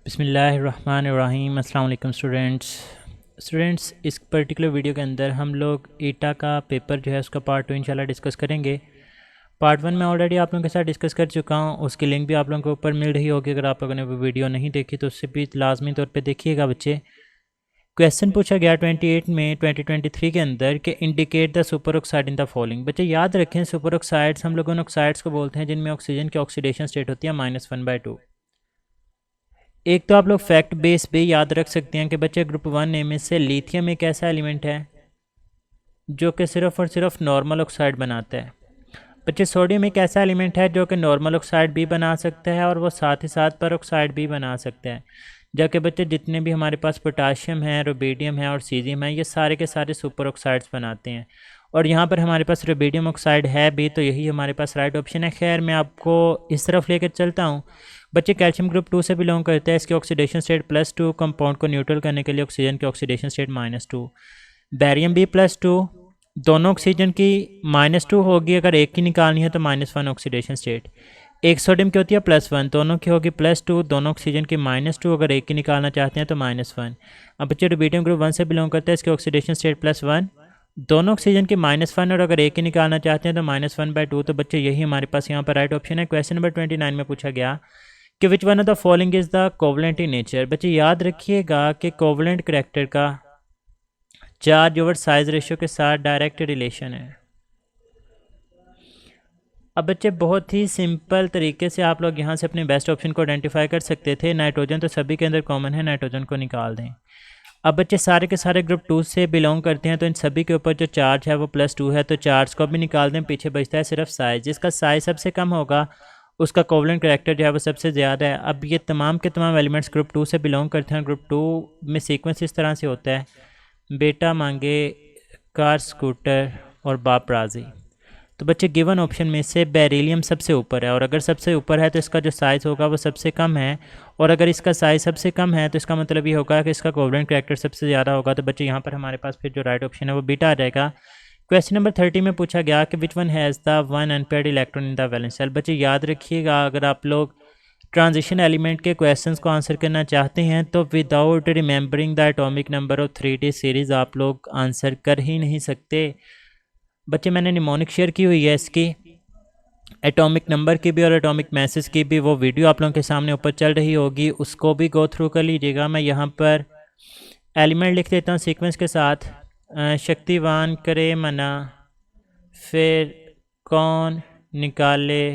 बिस्मिल्लाहिर्रहमानिर्रहीम। अस्सलाम वालेकुम स्टूडेंट्स, इस पर्टिकुलर वीडियो के अंदर हम लोग ईटा का पेपर जो है उसका पार्ट 2 इंशाल्लाह डिस्कस करेंगे। पार्ट 1 में ऑलरेडी आप लोगों के साथ डिस्कस कर चुका हूँ, उसकी लिंक भी आप लोगों को ऊपर मिल रही होगी। अगर आप लोगों ने वो वीडियो नहीं देखी तो उससे भी लाजमी तौर पर देखिएगा बच्चे। क्वेश्चन पूछा गया 28 में 2023 के अंदर कि indicate the super oxide in the following. बच्चे याद रखें, सुपर ऑक्साइड्स हम लोग उन ऑक्साइड्स को बोलते हैं जिनमें ऑक्सीजन की ऑक्सीडेशन स्टेट होती है -1/2। एक तो आप लोग फैक्ट बेस भी याद रख सकते हैं कि बच्चे ग्रुप 1 में से लिथियम एक ऐसा एलिमेंट है जो कि सिर्फ और सिर्फ नॉर्मल ऑक्साइड बनाता है। बच्चे सोडियम एक ऐसा एलिमेंट है जो कि नॉर्मल ऑक्साइड भी बना सकता है और वो साथ ही साथ पर ऑक्साइड भी बना सकता है। जबकि बच्चे जितने भी हमारे पास पोटाशियम है, रुबीडियम है और सीजियम है, ये सारे के सारे सुपर ऑक्साइड्स बनाते हैं। और यहाँ पर हमारे पास रुबीडियम ऑक्साइड है भी, तो यही हमारे पास राइट ऑप्शन है। खैर, मैं आपको इस तरफ लेकर चलता हूँ। बच्चे कैल्शियम ग्रुप 2 से बिलोंग करते हैं। इसकी ऑक्सीडेशन स्टेट +2, कंपाउंड को न्यूट्रल करने के लिए ऑक्सीजन की ऑक्सीडेशन स्टेट -2। बैरियम भी +2, दोनों ऑक्सीजन की -2 होगी। अगर एक की निकालनी है तो -1 ऑक्सीडेशन स्टेट। एक सोडियम की होती है +1, दोनों की होगी +2, दोनों ऑक्सीजन की -2। अगर एक की निकालना चाहते हैं तो -1। अब बच्चे रुबीडियम ग्रुप 1 से बिलोंग करते हैं। इसकी ऑक्सीडेशन स्टेट +1, दोनों ऑक्सीजन की -1 और अगर एक ही निकालना चाहते हैं तो -1/2। तो बच्चे यही हमारे पास यहाँ पर राइट ऑप्शन है। क्वेश्चन नंबर 29 में पूछा गया कि which one of the following is the covalent in nature. बच्चे याद रखिएगा कि कोवलेंट करैक्टर का चार्ज ओवर साइज रेशियो के साथ डायरेक्ट रिलेशन है। अब बच्चे बहुत ही सिंपल तरीके से आप लोग यहाँ से अपने बेस्ट ऑप्शन को आइडेंटिफाई कर सकते थे। नाइट्रोजन तो सभी के अंदर कॉमन है, नाइट्रोजन को निकाल दें। अब बच्चे सारे के सारे ग्रुप 2 से बिलोंग करते हैं, तो इन सभी के ऊपर जो चार्ज है वो +2 है, तो चार्ज को भी निकाल दें। पीछे बचता है सिर्फ साइज। जिसका साइज सबसे कम होगा उसका कोवलेंट करैक्टर जो है वो सबसे ज़्यादा है। अब ये तमाम के तमाम एलिमेंट्स ग्रुप 2 से बिलोंग करते हैं। ग्रुप 2 में सीक्वेंस इस तरह से होता है: बेटा मांगे, कार, स्कूटर और बाप राजी। तो बच्चे गिवन ऑप्शन में से बेरिलियम सबसे ऊपर है, और अगर सबसे ऊपर है तो इसका जो साइज़ होगा वो सबसे कम है, और अगर इसका साइज़ सबसे कम है तो इसका मतलब ये होगा कि इसका कोवलेंट करैक्टर सबसे ज़्यादा होगा। तो बच्चे यहाँ पर हमारे पास फिर जो राइट ऑप्शन है वो बीटा आ जाएगा। क्वेश्चन नंबर 30 में पूछा गया कि which one has the 1 unpaired electron in the valence shell. बच्चे याद रखिएगा, अगर आप लोग ट्रांजिशन एलिमेंट के क्वेश्चंस को आंसर करना चाहते हैं तो without remembering the atomic number of 3D series आप लोग आंसर कर ही नहीं सकते। बच्चे मैंने निमोनिक शेयर की हुई है इसकी, एटॉमिक नंबर की भी और एटॉमिक मैसेज की भी। वो वीडियो आप लोगों के सामने ऊपर चल रही होगी, उसको भी गो थ्रू कर लीजिएगा। मैं यहाँ पर एलिमेंट लिख देता हूँ सीक्वेंस के साथ: शक्तिवान करे मना, फिर कौन निकाले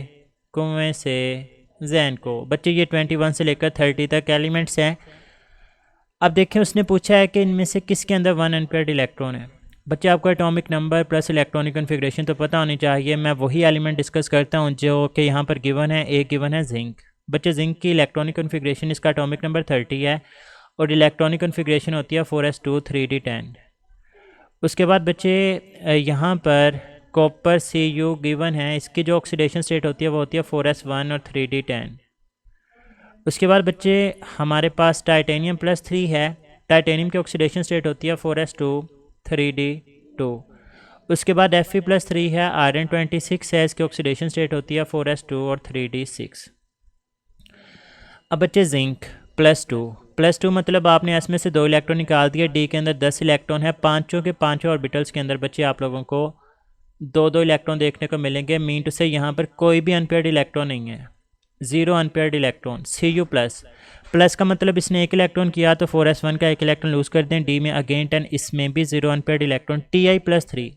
कुएं से जैन को। बच्चे ये 21 से लेकर 30 तक एलिमेंट्स हैं। अब देखें, उसने पूछा है कि इनमें से किसके अंदर 1 अनपेयर्ड इलेक्ट्रॉन है। बच्चे आपको atomic number plus electronic configuration तो पता होनी चाहिए। मैं वही एलिमेंट डिस्कस करता हूँ जो कि यहाँ पर गिवन है। एक गिवन है जिंक। बच्चे जिंक की इलेक्ट्रॉनिक कन्फिग्रेशन, इसका एटॉमिक नंबर 30 है और इलेक्ट्रॉनिक कन्फिग्रेशन होती है 4s2 3d10। उसके बाद बच्चे यहाँ पर कॉपर Cu गिवन है, इसकी जो ऑक्सीडेशन स्टेट होती है वो होती है 4s1 और 3d10। उसके बाद बच्चे हमारे पास टाइटेनियम +3 है, टाइटेनियम की ऑक्सीडेशन स्टेट होती है 4s2 3d2। उसके बाद Fe+3 है, आयरन 26 है, इसकी ऑक्सीडेशन स्टेट होती है 4s2 और 3d6। अब बच्चे जिंक +2 मतलब आपने एस में से 2 इलेक्ट्रॉन निकाल दिए। डी के अंदर 10 इलेक्ट्रॉन है, पाँचों के पाँचों ऑर्बिटल्स के अंदर बच्चे आप लोगों को 2-2 इलेक्ट्रॉन देखने को मिलेंगे। मीन टू से यहाँ पर कोई भी अनपेयर्ड इलेक्ट्रॉन नहीं है, 0 अनपेयर्ड इलेक्ट्रॉन। Cu+ का मतलब इसने 1 इलेक्ट्रॉन किया तो 4s1 का 1 इलेक्ट्रॉन लूज कर दें। डी में अगेन 10, इसमें भी 0 अनपेयर्ड इलेक्ट्रॉन। Ti+3,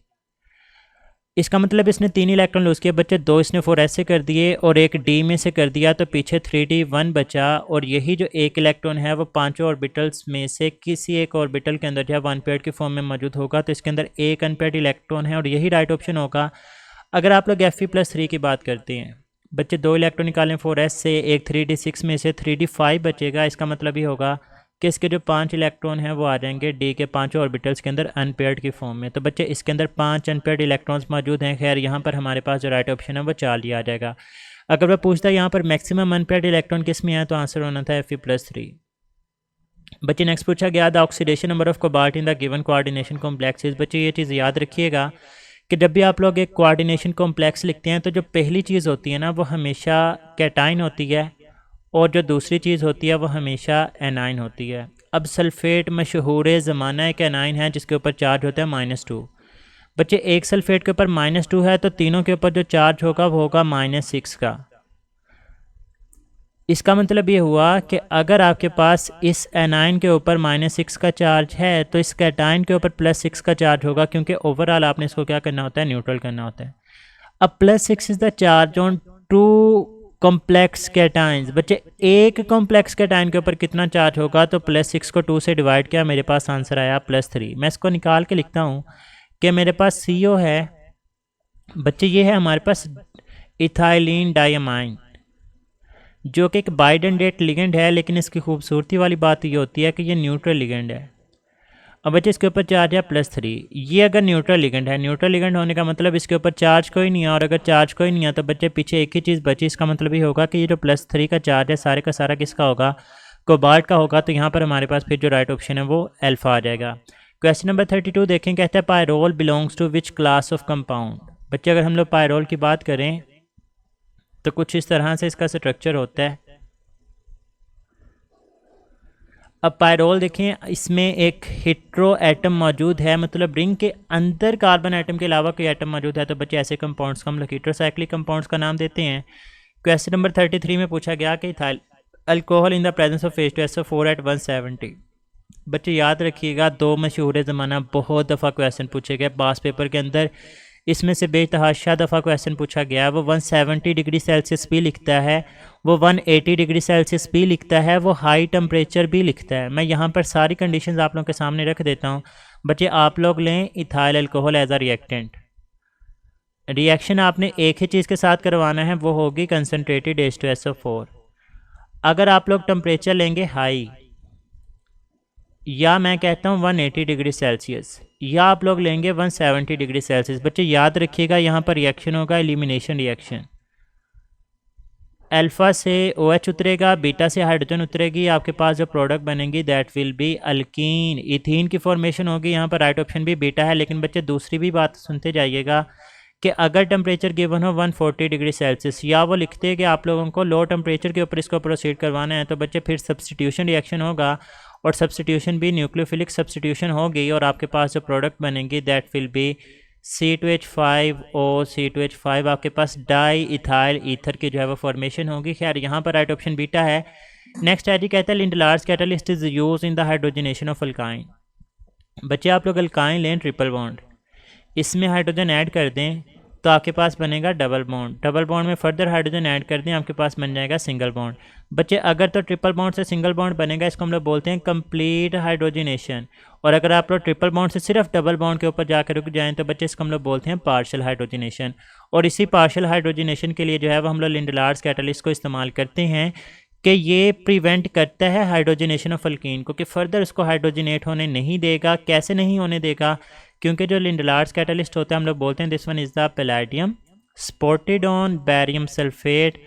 इसका मतलब इसने 3 इलेक्ट्रॉन लूज किए। बच्चे 2 इसने 4s से कर दिए और 1 डी में से कर दिया, तो पीछे 3d1 बचा। और यही जो 1 इलेक्ट्रॉन है वो पांचों ऑर्बिटल्स में से किसी एक ऑर्बिटल के अंदर जो है 1 अनपेयर्ड की फॉर्म में मौजूद होगा, तो इसके अंदर 1 अनपेयर्ड इलेक्ट्रॉन है और यही राइट ऑप्शन होगा। अगर आप लोग Fe+3 की बात करते हैं, बच्चे 2 इलेक्ट्रॉन निकालें 4s से, एक 3d6 में से 3d5 बचेगा। इसका मतलब ये होगा कि इसके जो 5 इलेक्ट्रॉन हैं वो आ जाएंगे डी के पांचों ऑर्बिटल्स के अंदर अनपेयर्ड की फॉर्म में। तो बच्चे इसके अंदर 5 अनपेयर्ड इलेक्ट्रॉन्स मौजूद हैं। खैर, यहाँ पर हमारे पास जो राइट ऑप्शन है वो 4 लिया आ जाएगा। अगर मैं पूछता यहाँ पर मैक्सिमम अनपेयर्ड इलेक्ट्रॉन किस में है तो आंसर होना था Fe+3। बच्चे नेक्स्ट पूछा गया the oxidation number of cobalt in the given coordination complexes. बच्चे ये चीज़ याद रखिएगा कि जब भी आप लोग एक कोऑर्डिनेशन कॉम्प्लेक्स लिखते हैं तो जो पहली चीज़ होती है ना वो हमेशा कैटाइन होती है और जो दूसरी चीज़ होती है वो हमेशा एनाइन होती है। अब सल्फ़ेट मशहूर ज़माना एक एनाइन है जिसके ऊपर चार्ज होता है -2। बच्चे एक सल्फ़ेट के ऊपर -2 है तो तीनों के ऊपर जो चार्ज होगा वो होगा -6 का। इसका मतलब ये हुआ कि अगर आपके पास इस एनाइन के ऊपर -6 का चार्ज है तो इस कैटाइन के ऊपर +6 का चार्ज होगा, क्योंकि ओवरऑल आपने इसको क्या करना होता है, न्यूट्रल करना होता है। अब +6 is the charge on 2 complex cations. बच्चे एक कॉम्प्लेक्स कैटाइन के ऊपर कितना चार्ज होगा, तो +6 को 2 से डिवाइड किया, मेरे पास आंसर आया +3। मैं इसको निकाल के लिखता हूँ कि मेरे पास CO है। बच्चे ये है हमारे पास इथाइलिन डायमाइन, जो कि एक बाइडेंडेट लिगेंड है, लेकिन इसकी खूबसूरती वाली बात ये होती है कि ये न्यूट्रल लिगेंड है। अब बच्चे इसके ऊपर चार्ज है +3। ये अगर न्यूट्रल लिगेंड है, न्यूट्रल लिगेंड होने का मतलब इसके ऊपर चार्ज कोई नहीं है, और अगर चार्ज कोई नहीं है तो बच्चे पीछे एक ही चीज़ बची। इसका मतलब ये होगा कि ये जो +3 का चार्ज है सारे का सारा किसका होगा, कोबाल्ट का होगा। तो यहाँ पर हमारे पास फिर जो राइट ऑप्शन है वो अल्फा आ जाएगा। क्वेश्चन नंबर 32 देखें, कहता है pyrrole belongs to which class of compound. बच्चे अगर हम लोग पायरोल की बात करें तो कुछ इस तरह से इसका स्ट्रक्चर होता है। अब पायरोल देखें, इसमें एक हेट्रो एटम मौजूद है, मतलब रिंग के अंदर कार्बन एटम के अलावा कोई एटम मौजूद है, तो बच्चे ऐसे कंपाउंड्स को हम लोग हेट्रोसाइक्लिक कंपाउंड्स का नाम देते हैं। क्वेश्चन नंबर 33 में पूछा गया कि ethyl alcohol in the presence of H2SO4 at 170। बच्चे याद रखिएगा, दो मशहूर ज़माना बहुत दफ़ा क्वेश्चन पूछे गए पास पेपर के अंदर। इसमें से बेतहाशा दफ़ा क्वेश्चन पूछा गया है। वो 170 डिग्री सेल्सियस भी लिखता है, वो 180 डिग्री सेल्सियस भी लिखता है, वो हाई टेम्परेचर भी लिखता है। मैं यहाँ पर सारी कंडीशंस आप लोगों के सामने रख देता हूँ। बच्चे आप लोग लें ethyl alcohol as a reactant. Reaction आपने एक ही चीज़ के साथ करवाना है, वो होगी कंसनट्रेटेड H2SO4। अगर आप लोग टेम्परेचर लेंगे हाई, या मैं कहता हूँ 180 डिग्री सेल्सियस, या आप लोग लेंगे 170 डिग्री सेल्सियस। बच्चे याद रखिएगा यहाँ पर रिएक्शन होगा एलिमिनेशन रिएक्शन। अल्फ़ा से OH उतरेगा, बीटा से हाइड्रोजन उतरेगी, आपके पास जो प्रोडक्ट बनेंगी that will be alkyne. Ethene की फॉर्मेशन होगी। यहाँ पर राइट ऑप्शन भी बीटा है। लेकिन बच्चे दूसरी भी बात सुनते जाइएगा कि अगर टेम्परेचर गिवन हो 140 डिग्री सेल्सियस, या वो लिखते हैं कि आप लोगों को लो टेम्परेचर के ऊपर इसको प्रोसीड करवाना है, तो बच्चे फिर सब्सटीट्यूशन रिएक्शन होगा, और सब्सटीट्यूशन भी न्यूक्लियोफिलिक सब्सटीट्यूशन होगी, और आपके पास जो प्रोडक्ट बनेंगी that will be C2H5O C2H5। आपके पास डाई इथाइल ईथर की जो है वो फॉर्मेशन होगी। खैर यहाँ पर राइट ऑप्शन बीटा है। नेक्स्ट है जी, कहता है Lindlar's catalyst is use in the hydrogenation of alkyne. बच्चे आप लोग अल्काइन लें ट्रिपल बॉन्ड, इसमें हाइड्रोजन ऐड कर दें तो आपके पास बनेगा डबल बॉन्ड, डबल बॉन्ड में फर्दर हाइड्रोजन ऐड कर दें आपके पास बन जाएगा सिंगल बॉन्ड। बच्चे अगर तो ट्रिपल बॉन्ड से सिंगल बॉन्ड बनेगा, इसको हम लोग बोलते हैं कंप्लीट हाइड्रोजनेशन। और अगर आप लोग ट्रिपल बॉन्ड से सिर्फ डबल बॉन्ड के ऊपर जाकर रुक जाएं तो बच्चे इसको हम लोग बोलते हैं पार्शियल हाइड्रोजनेशन। और इसी पार्शियल हाइड्रोजनेशन के लिए जो है वो हम लोग लिंडलार्स कैटलिस्ट को इस्तेमाल करते हैं कि ये प्रिवेंट करता है हाइड्रोजनेशन ऑफ अल्कीन को, कि फर्दर उसको हाइड्रोजनेट होने नहीं देगा। कैसे नहीं होने देगा, क्योंकि जो लिंडलार्स कैटलिस्ट होता है हम लोग बोलते हैं this one is the palladium spotted on barium sulphate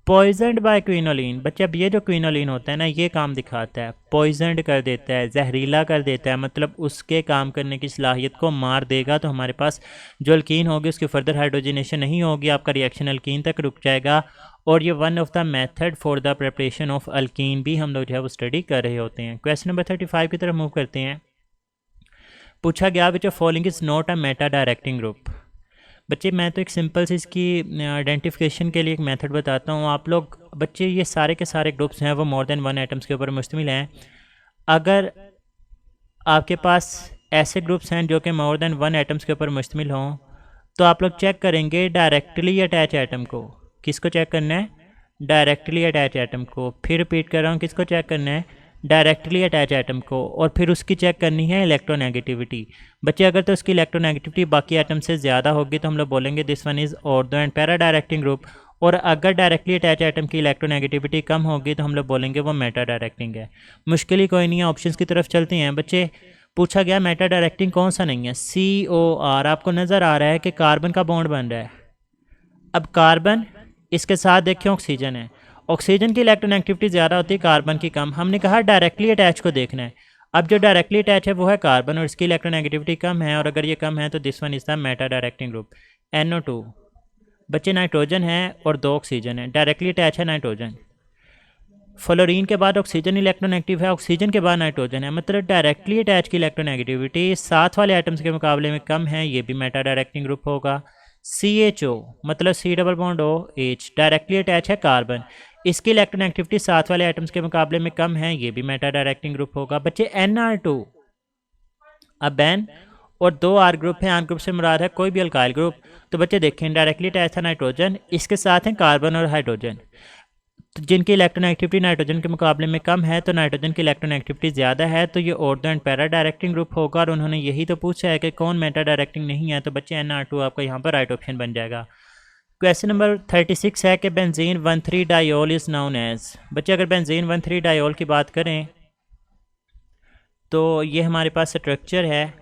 poisoned by quinoline. बच्चे अब ये जो क्विनोलिन होता है ना, ये काम दिखाता है, पॉइजनड कर देता है, जहरीला कर देता है, मतलब उसके काम करने की सलाहियत को मार देगा। तो हमारे पास जो अल्कीन होगी उसकी फर्दर हाइड्रोजनेशन नहीं होगी, आपका रिएक्शन अल्कीन तक रुक जाएगा। और ये one of the method for the preparation of alkyne भी हम लोग जो है वो स्टडी कर रहे होते हैं। क्वेश्चन नंबर 35 की तरफ मूव करते हैं। पूछा गया विच of following is not a Meta directing group. बच्चे मैं तो एक सिंपल सी इसकी आइडेंटिफिकेशन के लिए एक मेथड बताता हूँ। आप लोग बच्चे ये सारे के सारे ग्रुप्स हैं वो मोर देन 1 एटम्स के ऊपर मुश्तमिल हैं। अगर आपके पास ऐसे ग्रुप्स हैं जो कि मोर देन 1 एटम्स के ऊपर मुश्तमिल हों, तो आप लोग चेक करेंगे डायरेक्टली अटैच एटम को। किसको चेक करना है? डायरेक्टली अटैच एटम को। फिर रिपीट कर रहा हूँ, किसको चेक करना है? डायरेक्टली अटैच एटम को। और फिर उसकी चेक करनी है इलेक्ट्रोनेगेटिविटी। बच्चे अगर तो उसकी इलेक्ट्रोनेगेटिविटी बाकी एटम से ज़्यादा होगी तो हम लोग बोलेंगे this one is ortho and para directing group. और अगर डायरेक्टली अटैच एटम की इलेक्ट्रोनेगेटिविटी कम होगी तो हम लोग बोलेंगे वो मेटा डायरेक्टिंग है। मुश्किल ही कोई नहीं है, ऑप्शंस की तरफ चलते हैं। बच्चे पूछा गया मेटा डायरेक्टिंग कौन सा नहीं है? COR। आपको नज़र आ रहा है कि कार्बन का बॉन्ड बन रहा है। अब कार्बन, इसके साथ देखिए ऑक्सीजन है, ऑक्सीजन की इलेक्ट्रोनेगेटिविटी ज़्यादा होती है, कार्बन की कम। हमने कहा डायरेक्टली अटैच को देखना है। अब जो डायरेक्टली अटैच है वो है कार्बन और इसकी इलेक्ट्रोनेगेटिविटी कम है, और अगर ये कम है तो this one is the Meta directing group. NO2। बच्चे नाइट्रोजन है और 2 ऑक्सीजन है, डायरेक्टली अटैच है नाइट्रोजन। फ्लोरीन के बाद ऑक्सीजन इलेक्ट्रोनेगेटिव है, ऑक्सीजन के बाद नाइट्रोजन है, मतलब डायरेक्टली अटैच की इलेक्ट्रोनेगेटिविटी साथ वाले एटम्स के मुकाबले में कम है, ये भी मेटा डायरेक्टिंग ग्रुप होगा। CHO मतलब C double bond OH directly attach है कार्बन, इसकी इलेक्ट्रोनेगेटिविटी साथ वाले एटम्स के मुकाबले में कम है, ये भी मेटा डायरेक्टिंग ग्रुप होगा। बच्चे NR2, अब N और 2 R ग्रुप है, R ग्रुप से मुराद है कोई भी अल्काइल ग्रुप। तो बच्चे देखें डायरेक्टली अटैच था नाइट्रोजन, इसके साथ हैं कार्बन और हाइड्रोजन, तो जिनकी इलेक्ट्रोनेगेटिविटी नाइट्रोजन के मुकाबले में कम है, तो नाइट्रोजन की इलेक्ट्रोनेगेटिविटी ज़्यादा है, तो ये ortho and para directing group होगा। और उन्होंने यही तो पूछा है कि कौन मेटा डायरेक्टिंग नहीं है, तो बच्चे NR2 आपका यहाँ पर राइट ऑप्शन बन जाएगा। क्वेश्चन नंबर 36 है कि benzene 1,3 diol is known as. बच्चे अगर बेंजीन 1,3 डायोल की बात करें तो ये हमारे पास स्ट्रक्चर है,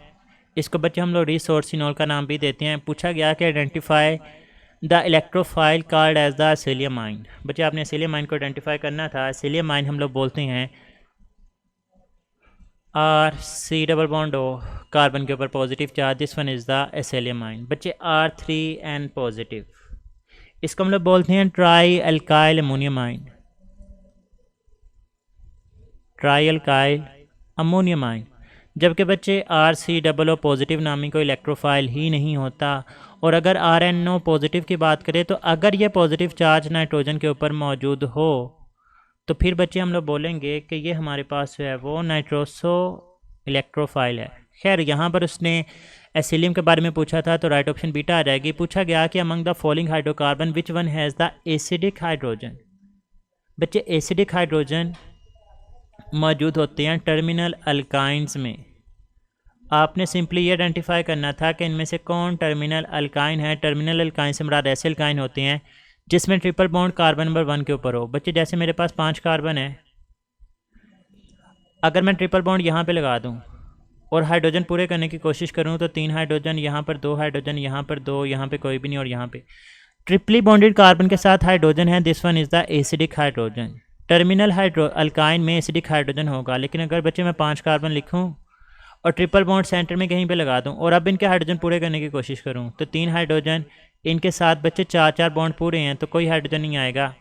इसको बच्चे हम लोग रिसोर्सिनोल का नाम भी देते हैं। पूछा गया कि identify the electrophile called as the acylium ion. बच्चे आपने एसिलियमाइन को आइडेंटिफाई करना था। एसिलियमाइन हम लोग बोलते हैं RC double bond O carbon के ऊपर positive charge, this one is the acylium ion. बच्चे R3N पॉजिटिव, इसको हम लोग बोलते हैं trialkyl ammonium ion, trialkyl ammonium ion. जबकि बच्चे RC00 पॉजिटिव नामी कोई इलेक्ट्रोफाइल ही नहीं होता। और अगर RNO पॉजिटिव की बात करें तो अगर ये पॉजिटिव चार्ज नाइट्रोजन के ऊपर मौजूद हो तो फिर बच्चे हम लोग बोलेंगे कि ये हमारे पास जो है वो नाइट्रोसो इलेक्ट्रोफाइल है। खैर यहाँ पर उसने एसिलियम के बारे में पूछा था, तो राइट ऑप्शन बीटा आ जाएगी। पूछा गया कि among the following hydrocarbon which one has the acidic hydrogen. बच्चे एसिडिक हाइड्रोजन मौजूद होते हैं टर्मिनल अल्काइंस में। आपने सिंपली ये आइडेंटिफाई करना था कि इनमें से कौन टर्मिनल अल्काइन है। टर्मिनल अल्काइन से मुराद ऐसे अल्काइन होते हैं जिसमें ट्रिपल बॉन्ड कार्बन नंबर 1 के ऊपर हो। बच्चे जैसे मेरे पास 5 कार्बन है, अगर मैं ट्रिपल बॉन्ड यहाँ पे लगा दूँ और हाइड्रोजन पूरे करने की कोशिश करूँ तो 3 हाइड्रोजन, यहाँ पर 2 हाइड्रोजन, यहाँ पर 2, यहाँ पे कोई भी नहीं और यहाँ पे ट्रिपली बॉन्डेड कार्बन के साथ हाइड्रोजन है, this one is the acidic hydrogen. Terminal alkyne में एसिडिक हाइड्रोजन होगा। लेकिन अगर बच्चे मैं 5 कार्बन लिखूँ और ट्रिपल बॉन्ड सेंटर में कहीं पे लगा दूं और अब इनके हाइड्रोजन पूरे करने की कोशिश करूं तो 3 हाइड्रोजन, इनके साथ बच्चे 4 बॉन्ड पूरे हैं तो कोई हाइड्रोजन नहीं आएगा।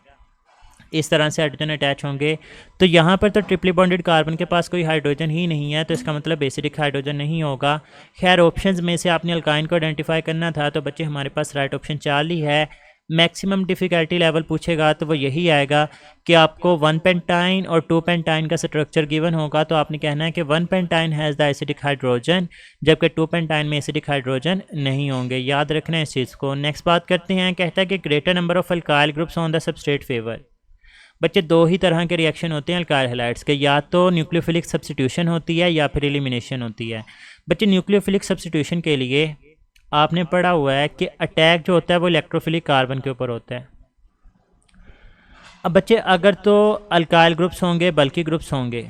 इस तरह से हाइड्रोजन अटैच होंगे। तो यहाँ पर तो ट्रिपली बॉन्डेड कार्बन के पास कोई हाइड्रोजन ही नहीं है, तो इसका मतलब एसिडिक हाइड्रोजन नहीं होगा। खैर ऑप्शंस में से आपने अल्काइन को आइडेंटिफाई करना था, तो बच्चे हमारे पास राइट ऑप्शन 4 ही है। मैक्सिमम डिफ़िकल्टी लेवल पूछेगा तो वो यही आएगा कि आपको 1 पेंटाइन और 2 पेंटाइन का स्ट्रक्चर गिवन होगा, तो आपने कहना है कि 1 pentyne has the acidic hydrogen, जबकि 2 पेंटाइन में एसिडिक हाइड्रोजन नहीं होंगे। याद रखना है इस चीज़ को। नेक्स्ट बात करते हैं, कहता है कि greater number of alkyl groups on the substrate favour. बच्चे 2 ही तरह के रिएक्शन होते हैं अल्काइल हैलाइड्स के, या तो न्यूक्लियोफिलिक सब्स्टिट्यूशन होती है या फिर एलिमिनेशन होती है। बच्चे न्यूक्लियोफिलिक सब्स्टिट्यूशन के लिए आपने पढ़ा हुआ है कि अटैक जो होता है वो इलेक्ट्रोफिलिक कार्बन के ऊपर होता है। अब बच्चे अगर तो अल्काइल ग्रुप्स होंगे, बल्कि ग्रुप्स होंगे,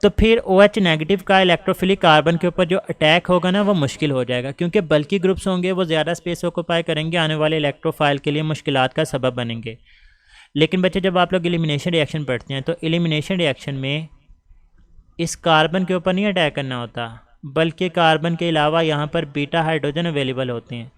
तो फिर OH नेगेटिव का इलेक्ट्रोफिलिक कार्बन के ऊपर जो अटैक होगा ना वो मुश्किल हो जाएगा, क्योंकि बल्कि ग्रुप्स होंगे वो ज़्यादा स्पेस ऑक्यूपाई करेंगे, आने वाले इलेक्ट्रोफाइल के लिए मुश्किलात का सबब बनेंगे। लेकिन बच्चे जब आप लोग एलिमिनेशन रिएक्शन पढ़ते हैं तो एलिमिनेशन रिएक्शन में इस कार्बन के ऊपर नहीं अटैक करना होता, बल्कि कार्बन के अलावा यहाँ पर बीटा हाइड्रोजन अवेलेबल होते हैं।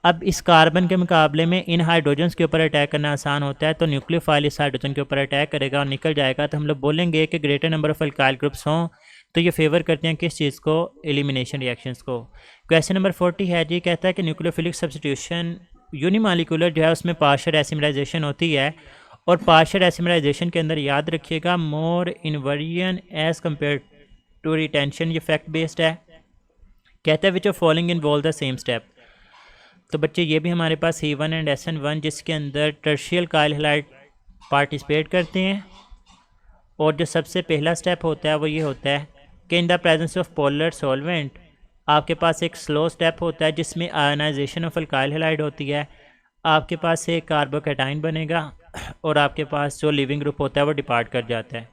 अब इस कार्बन के मुकाबले में इन हाइड्रोजन्स के ऊपर अटैक करना आसान होता है, तो न्यूक्लियोफाइल इस हाइड्रोजन के ऊपर अटैक करेगा और निकल जाएगा। तो हम लोग बोलेंगे कि greater number of alkyl groups हों, तो ये फेवर करते हैं किस चीज़ को, एलिमिनेशन रिएक्शंस को। क्वेश्चन नंबर 40 है जी, कहता है कि न्यूक्लियोफिलिक सब्स्टिट्यूशन यूनिमालिकुलर जो है उसमें पार्शियल एसिमराइजेशन होती है, और पार्शियल एसिमराइजेशन के अंदर याद रखिएगा more inversion as compared to retention, ये फैक्ट बेस्ड है। कहता है which of following involve the same step. तो बच्चे ये भी हमारे पास C1 एंड SN1 जिसके अंदर टर्शियल अल्काइल हैलाइड पार्टिसिपेट करते हैं, और जो सबसे पहला स्टेप होता है वो ये होता है कि इन the presence of polar solvent आपके पास एक स्लो स्टेप होता है जिसमें आयनाइजेशन ऑफ अल्काइल हैलाइड होती है। आपके पास एक कार्बोकैटाइन बनेगा और आपके पास जो लिविंग ग्रुप होता है वो डिपार्ट कर जाता है।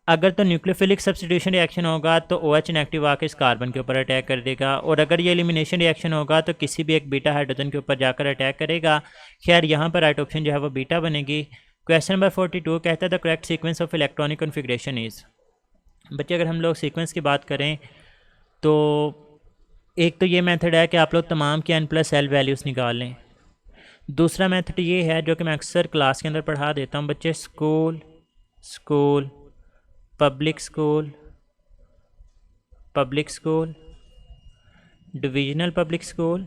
अगर तो न्यूक्लियोफिलिक सब्स्टिट्यूशन रिएक्शन होगा तो OH नेगेटिव आकर इस कार्बन के ऊपर अटैक कर देगा, और अगर ये एलिमिनेशन रिएक्शन होगा तो किसी भी एक बीटा हाइड्रोजन के ऊपर जाकर अटैक करेगा। खैर यहाँ पर राइट ऑप्शन जो है वो बीटा बनेगी। क्वेश्चन नंबर 42 कहता है the correct sequence of electronic configuration is. बच्चे अगर हम लोग सीक्वेंस की बात करें तो एक तो ये मेथड है कि आप लोग तमाम की n+L वैल्यूज़ निकाल लें। दूसरा मेथड ये है जो कि मैं अक्सर क्लास के अंदर पढ़ा देता हूँ बच्चे, school school, public school, public school, divisional public school,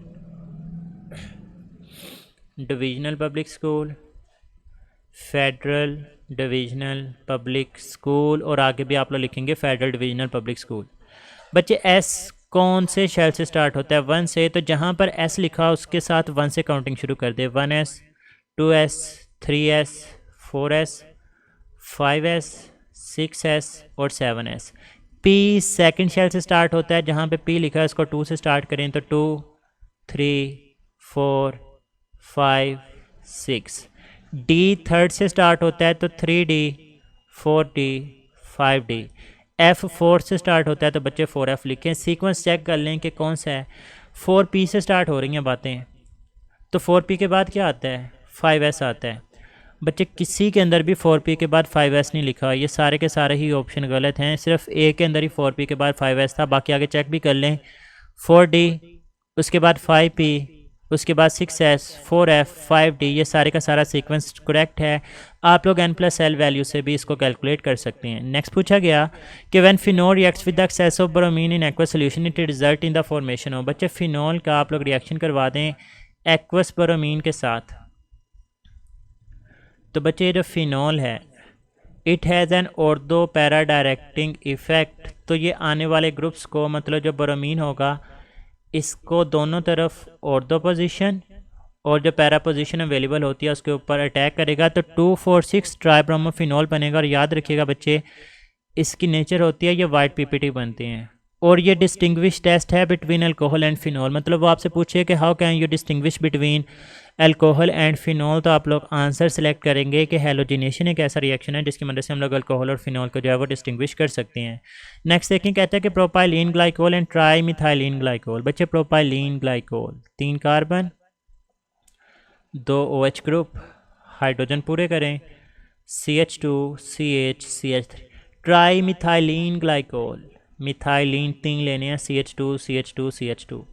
divisional public school, federal divisional public school, और आगे भी आप लोग लिखेंगे फेडरल डिविजनल पब्लिक स्कूल। बच्चे एस कौन से शेल से स्टार्ट होता है? 1 से। तो जहाँ पर एस लिखा उसके साथ 1 से काउंटिंग शुरू कर दे। 1S, 2S, 3S, 4S, 5S, 6S और 7S। पी सेकंड शेल से स्टार्ट होता है, जहाँ पे पी लिखा है उसको 2 से स्टार्ट करें तो 2, 3, 4, 5, 6। डी थर्ड से स्टार्ट होता है तो 3D, 4D, 5D। F fourth से स्टार्ट होता है तो बच्चे 4F लिखें। सीक्वेंस चेक कर लें कि कौन सा है। 4P से स्टार्ट हो रही हैं बातें, तो 4P के बाद क्या आता है? 5S आता है। बच्चे किसी के अंदर भी 4P के बाद 5S नहीं लिखा, ये सारे के सारे ही ऑप्शन गलत हैं। सिर्फ ए के अंदर ही 4P के बाद 5S था, बाकी आगे चेक भी कर लें। 4D, उसके बाद 5P, उसके बाद 6S, 4F, 5D, ये सारे का सारा सीक्वेंस करेक्ट है। आप लोग N+L वैल्यू से भी इसको कैलकुलेट कर सकते हैं। नेक्स्ट पूछा गया कि when phenol reacts with the excess of bromine in aqueous solution it result in the formation of. बच्चे फिनोल का आप लोग रिएक्शन करवा दें एक्वस ब्रोमीन के साथ, तो बच्चे ये जो फिनोल है it has an ortho para directing effect. तो ये आने वाले ग्रुप्स को, मतलब जो ब्रोमीन होगा इसको दोनों तरफ ऑर्थो पोजीशन और जो पैरा पोजीशन अवेलेबल होती है उसके ऊपर अटैक करेगा, तो 2,4,6 ट्राइब्रोमोफिनॉल बनेगा। और याद रखिएगा बच्चे इसकी नेचर होती है ये वाइट पीपीटी बनते हैं। और ये डिस्टिंग्विश टेस्ट है बिटवीन अल्कोहल एंड फिनॉल। मतलब वो आपसे पूछे कि how can you distinguish between alcohol and phenol, तो आप लोग आंसर सेलेक्ट करेंगे कि हेलोजिनेशन एक ऐसा रिएक्शन है जिसकी मदद से हम लोग अल्कोहल और फिनॉल को जो है वो डिस्टिंग्विश कर सकते हैं। नेक्स्ट देखें, कहता है कि propylene glycol and trimethylene glycol. बच्चे propylene glycol 3 carbon 2 OH group, hydrogen पूरे करें, CH2 CH CH3। Trimethylene glycol, methylene 3 लेने हैं, CH2 CH2 CH2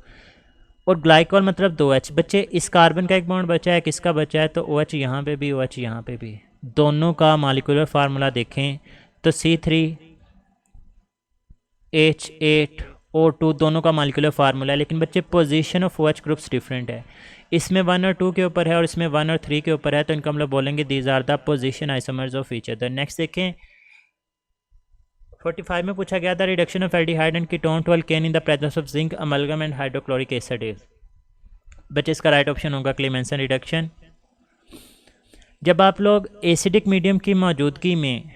और ग्लाइकोल मतलब 2H। बच्चे इस कार्बन का एक बॉन्ड बचा है, किसका बचा है? तो OH यहाँ पे भी, OH यहाँ पे भी। दोनों का मॉलिक्यूलर फार्मूला देखें तो C3H8O2 दोनों का मॉलिक्यूलर फार्मूला है, लेकिन बच्चे position of OH groups different है। इसमें 1 और 2 के ऊपर है और इसमें 1 और 3 के ऊपर है, तो इनको हम लोग बोलेंगे these are the position isomers of each other. Next देखें, 45 में पूछा गया था reduction of aldehyde and ketone to alkane in the presence of zinc amalgam and hydrochloric acid. बच्चे इसका राइट ऑप्शन होगा क्लेमेंसन रिडक्शन। जब आप लोग एसिडिक मीडियम की मौजूदगी में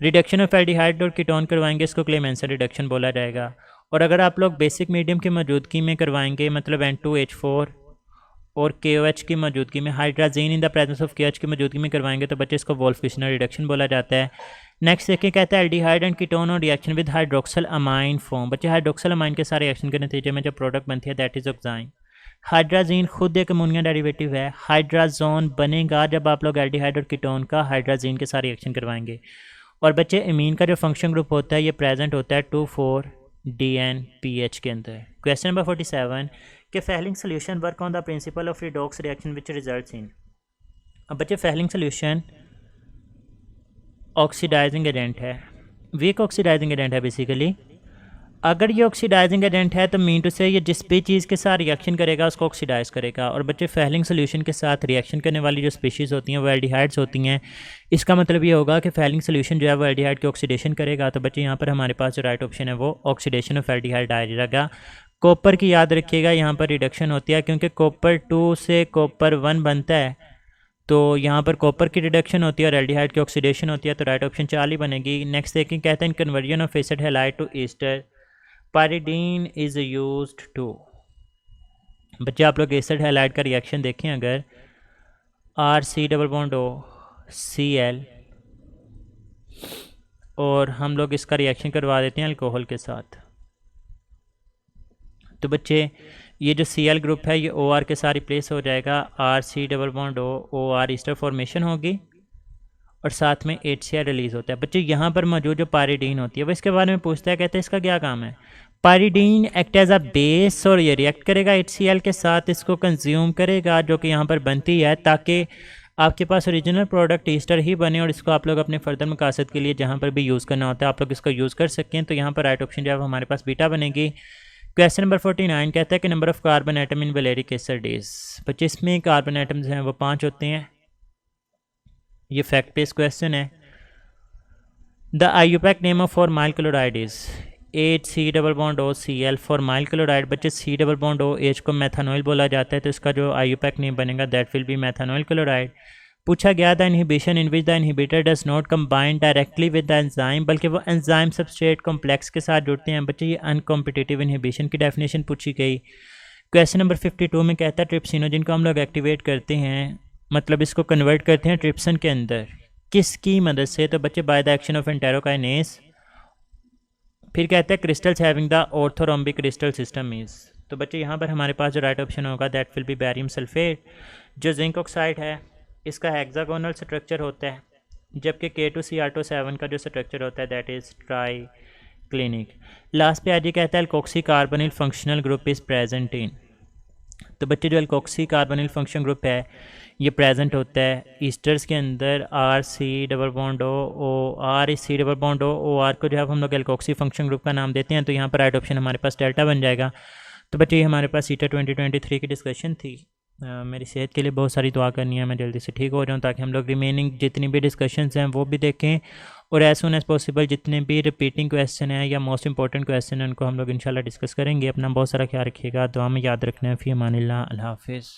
रिडक्शन ऑफ एल्डिहाइड और कीटोन करवाएंगे इसको क्लेमेंसन रिडक्शन बोला जाएगा। और अगर आप लोग बेसिक मीडियम की मौजूदगी में करवाएंगे, मतलब N2H4 और KOH की मौजूदगी में, hydrazine in the presence of KOH की मौजूदगी में करवाएंगे, तो बच्चे इसको वोल्फ-किशनर रिडक्शन बोला जाता है। नेक्स्ट देखिए, कहता है एल्डिहाइड एंड कीटोन और reaction with hydroxyl amine form. बच्चे हाइड्रोक्सल अमाइन के सारे रिएक्शन के नतीजे में जो प्रोडक्ट बनती है दैट इज ऑक्साइन। हाइड्राजीन खुद एक अमोनिया डेरिवेटिव है। हाइड्राजोन बनेगा जब आप लोग एल्डिहाइड और कीटोन का हाइड्राजीन के साथ रिएक्शन करवाएंगे। और बच्चे एमीन का जो फंक्शन ग्रुप होता है ये प्रेजेंट होता है 2,4-DNPH के अंदर। क्वेश्चन नंबर 47 कि Fehling solution work on the principle of redox reaction which results in. अब बच्चे फेहलिंग सोल्यूशन ऑक्सीडाइजिंग एजेंट है, वीक ऑक्सीडाइजिंग एजेंट है बेसिकली। अगर ये ऑक्सीडाइजिंग एजेंट है तो मीन टू से ये जिस भी चीज़ के साथ रिएक्शन करेगा उसको ऑक्सीडाइज करेगा। और बच्चे फेहलिंग सोल्यूशन के साथ रिएक्शन करने वाली जो स्पीशीज़ होती हैं वो एल्डिहाइड्स होती हैं। इसका मतलब ये होगा कि फेहलिंग सोल्यूशन जो है वो एल्डिहाइड की ऑक्सीडेशन करेगा। तो बच्चे यहाँ पर हमारे पास जो राइट ऑप्शन है वो ऑक्सीडेशन ऑफ एल्डिहाइड आ जाएगा। कॉपर की याद रखिएगा, यहाँ पर रिडक्शन होती है क्योंकि कॉपर 2 से कॉपर 1 बनता है, तो यहाँ पर कॉपर की रिडक्शन होती है और एल्डिहाइड की ऑक्सीडेशन होती है, तो राइट ऑप्शन 4 ही बनेगी। नेक्स्ट देखें, कहते हैं conversion of acid halide to ester pyridine is used to. बच्चे आप लोग एसिड हैलाइड का रिएक्शन देखें, अगर RC++O Cl और हम लोग इसका रिएक्शन करवा देते हैं अल्कोहल के साथ, तो बच्चे ये जो Cl ग्रुप है ये OR के साथ रिप्लेस हो जाएगा। RC++O OR ईस्टर फॉर्मेशन होगी और साथ में HCl रिलीज़ होता है। बच्चे यहाँ पर मौजूद जो पायरिडीन होती है वो इसके बारे में पूछता है, कहते हैं इसका क्या काम है। Pyridine act as a base और ये रिएक्ट करेगा HCl के साथ, इसको कंज्यूम करेगा जो कि यहाँ पर बनती है, ताकि आपके पास ओरिजिनल प्रोडक्ट ईस्टर ही बने और इसको आप लोग अपने फर्दर मकासद के लिए जहाँ पर भी यूज़ करना होता है आप लोग इसको यूज़ कर सकते हैं। तो यहाँ पर राइट ऑप्शन जो है हमारे पास बीटा बनेगी। क्वेश्चन नंबर 49 कहता है कि number of carbon atom in valeric acid is 25 में कार्बन एटम्स हैं वो 5 होते हैं। ये फैक्ट बेस्ड क्वेश्चन है। The IUPAC name of formyl chloride is HC+O formyl chloride. बच्चे C+O को मैथानॉल बोला जाता है तो इसका जो आईयूपैक नेम बनेगा दैट विल बी मैथानॉल क्लोराइड। पूछा गया the inhibition in which the inhibitor does not combine directly with the enzyme, बल्कि वो एंजाइम सबस्ट्रेट कॉम्प्लेक्स के साथ जुड़ते हैं। बच्चे ये अनकॉम्पिटिटिव इनहिबिशन की डेफिनेशन पूछी गई। क्वेश्चन नंबर 52 में कहता है ट्रिप्सिनोजिन को हम लोग एक्टिवेट करते हैं, मतलब इसको कन्वर्ट करते हैं ट्रिप्सन के अंदर, किसकी मदद से? तो बच्चे by the action of enterokinase. फिर कहते हैं crystals having the orthorhombic crystal system is. तो बच्चे यहाँ पर हमारे पास जो राइट ऑप्शन होगा that will be barium sulphate. जो जिंक ऑक्साइड है इसका हेक्सागोनल स्ट्रक्चर होता है, जबकि K2Cr7 का जो स्ट्रक्चर होता है that is try clinic. Last पे आज ये कहता है alkoxy carbonyl functional group is present in. तो बच्चे जो अल्कोक्सी कार्बोनिल फंक्शन ग्रुप है ये प्रेजेंट होता है ईस्टर्स के अंदर RC+O को जो है हम लोग एल्कोक्सी फंक्शन ग्रुप का नाम देते हैं। तो यहाँ पर राइट ऑप्शन हमारे पास डेल्टा बन जाएगा। तो बच्चे ये हमारे पास सीटा 2023 की डिस्कशन थी। मेरी सेहत के लिए बहुत सारी दुआ करनी है, मैं जल्दी से ठीक हो जाऊँ ताकि हम लोग रिमेनिंग जितनी भी डिस्कशंस हैं वो भी देखें और एज सुन एज़ पॉसिबल जितने भी रिपीटिंग क्वेश्चन हैं या मोस्ट इंपॉर्टेंट क्वेश्चन हैं उनको हम लोग इंशाल्लाह डिस्कस करेंगे। अपना बहुत सारा ख्याल रखिएगा, दुआ में याद रखना है। फ़ी अमानिल्लाह, अल्लाह हाफ़िज़।